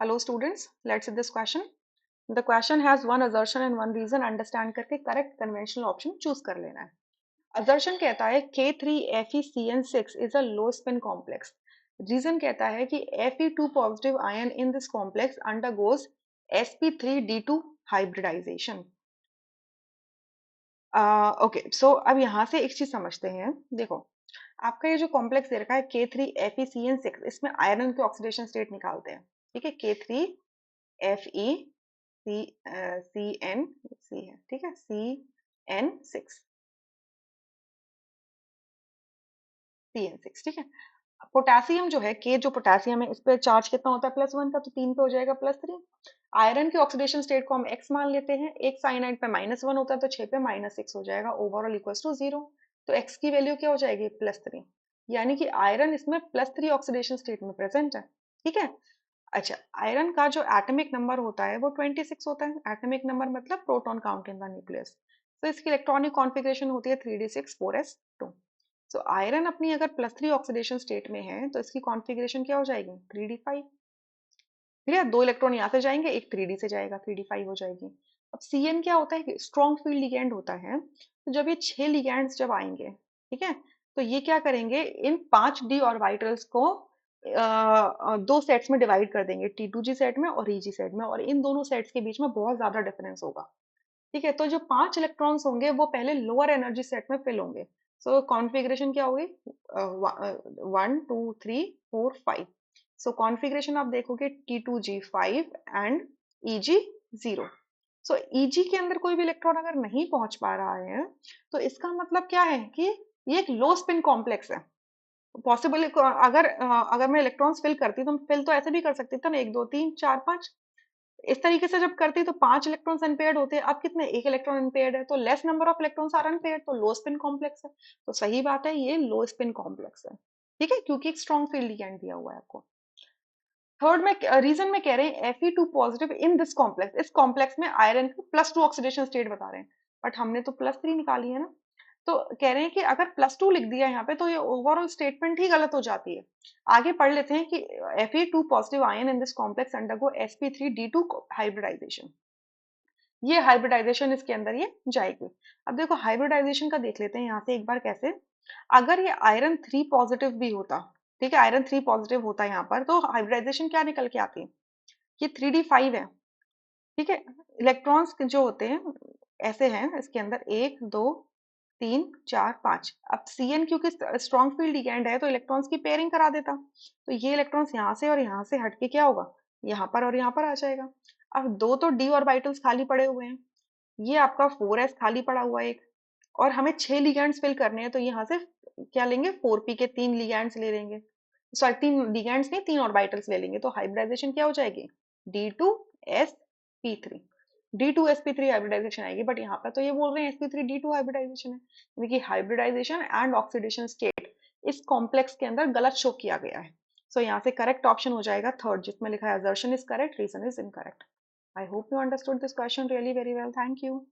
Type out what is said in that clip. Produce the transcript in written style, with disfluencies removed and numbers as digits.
Hello students, let's see this question. The question has one assertion and one reason. Understand करके correct conventional option choose कर लेना है. Assertion कहता है K3FeCN6 is a low spin complex. Reason कहता है कि Fe2 positive ion in this complex undergoes sp3d2 hybridization. Okay so अब यहाँ से एक चीज समझते हैं. देखो आपका ये जो कॉम्प्लेक्स दे रखा है K3FeCN6, इसमें आयरन के ऑक्सीडेशन स्टेट निकालते हैं. ठीक है, K3FeCN सी है, ठीक है, CN6 CN6. ठीक है, पोटेशियम जो है K, जो पोटेशियम है, इस पे चार्ज कितना होता है +1 का, तो 3 पे हो जाएगा +3. आयरन के ऑक्सीडेशन स्टेट को हम x मान लेते हैं. एक साइनाइड पे -1 होता है तो 6 पे -6 हो जाएगा. Overall equals to 0. तो x की वैल्यू क्या हो जाएगी +3, यानी कि आयरन इसमें +3 ऑक्सीडेशन स्टेट में प्रेजेंट है. ठीक है. अच्छा, आयरन का जो एटॉमिक नंबर होता है वो 26 होता है. एटॉमिक नंबर मतलब proton count in the nucleus. तो इसकी इलेक्ट्रॉनिक कॉन्फ़िगरेशन होती है 3d6 4s2. सो आयरन अपनी अगर +3 ऑक्सीडेशन स्टेट में है तो इसकी कॉन्फ़िगरेशन क्या हो जाएगी 3d5. ठीक है, 2 इलेक्ट्रॉन यहाँ से जाएंगे, एक 3d से जाएगा, 3d5 हो जाएगी. अब Cn क्या होता है, स्ट्रॉन्ग फील्ड लिगैंड होता है. तो जब ये 6 लिगैंड्स जब आएंगे, ठीक है, तो ये क्या करेंगे, इन 5 d ऑर्बिटल्स को दो सेट्स में डिवाइड कर देंगे, T2g सेट में और EG सेट में, और इन दोनों सेट्स के बीच में बहुत ज्यादा डिफरेंस होगा. ठीक है, तो जो 5 इलेक्ट्रॉन्स होंगे वो पहले लोअर एनर्जी सेट में फिल होंगे. सो कॉन्फ़िगरेशन क्या होगी 1 2 3 4 5. सो कॉन्फ़िगरेशन आप देखोगे T2g5 and EG0. So EG के अंदर कोई भी इलेक्ट्रॉन अगर नहीं पहुंच पा रहा है तो इसका मतलब क्या है कि ये एक लो स्पिन कॉम्प्लेक्स है. पॉसिबल अगर मैं इलेक्ट्रॉन्स फिल करती तो फिल तो ऐसे भी कर सकती थी ना, 1 2 3 4 5. इस तरीके से जब करती तो 5 इलेक्ट्रॉन्स अनपेयर्ड होते हैं. अब कितने, एक इलेक्ट्रॉन अनपेयर्ड है, तो less number of electrons are unpaired, तो लो स्पिन कॉम्प्लेक्स है. तो सही बात है, ये लो स्पिन कॉम्प्लेक्स है. ठीक है, क्योंकि एक स्ट्रॉन्ग फील्ड लिगैंड दिया हुआ है आपको. थर्ड में रीजन में कह रहे हैं Fe2 positive in this complex. इस कॉम्प्लेक्स में आयरन की +2 ऑक्सीडेशन स्टेट बता रहे हैं, बट हमने तो +3 निकाली है ना. तो कह रहे हैं कि अगर +2 लिख दिया यहाँ पे तो ये ओवरऑल स्टेटमेंट ही गलत हो जाती है. आगे पढ़ लेते हैं कि Fe2 positive ion in this complex undergo sp3d2 hybridization. ये हाइब्रिडाइजेशन इसके अंदर ये जाएगी. अब देखो हाइब्रिडाइजेशन का देख लेते हैं यहाँ से एक बार कैसे. अगर ये आयरन 3 पॉजिटिव भी होता, ठीक है, आयरन 3 पॉजिटिव होता यहाँ पर, तो हाइब्रिडाइजेशन क्या निकल के आती, ये 3d5 है. ठीक है, इलेक्ट्रॉन्स जो होते हैं ऐसे हैं इसके अंदर, 1 2 3 4 5. अब Cn क्योंकि स्ट्रॉन्ग फील्ड लिगैंड है तो इलेक्ट्रॉन्स की पेयरिंग करा देता, तो ये इलेक्ट्रॉन्स यहाँ से और यहाँ से हटके क्या होगा, यहाँ पर और यहाँ पर आ जाएगा. अब दो तो d ऑर्बिटल्स खाली पड़े हुए हैं, ये आपका 4s खाली पड़ा हुआ है एक, और हमें 6 लिगैंड्स फिल करने हैं, तो यहाँ से क्या लेंगे 4p के 3 लिगैंड्स ले लेंगे. सॉरी 3 लिगैंड्स नहीं, 3 ऑर्बिटल्स ले लेंगे. तो हाइब्रिडाइजेशन क्या हो जाएगी D2sp3. D2sp3 हाइब्रिडाइजेशन आएगी, बट यहाँ पर तो ये बोल रहे हैं sp3d2 हाइब्रिडाइजेशन है, यानी कि हाइब्रिडाइजेशन एंड ऑक्सीडेशन स्टेट इस कॉम्प्लेक्स के अंदर गलत शो किया गया है. सो यहाँ से करेक्ट ऑप्शन हो जाएगा थर्ड, जिसमें लिखा है assertion is correct, reason is incorrect. I hope you understood this question really very well. Thank you.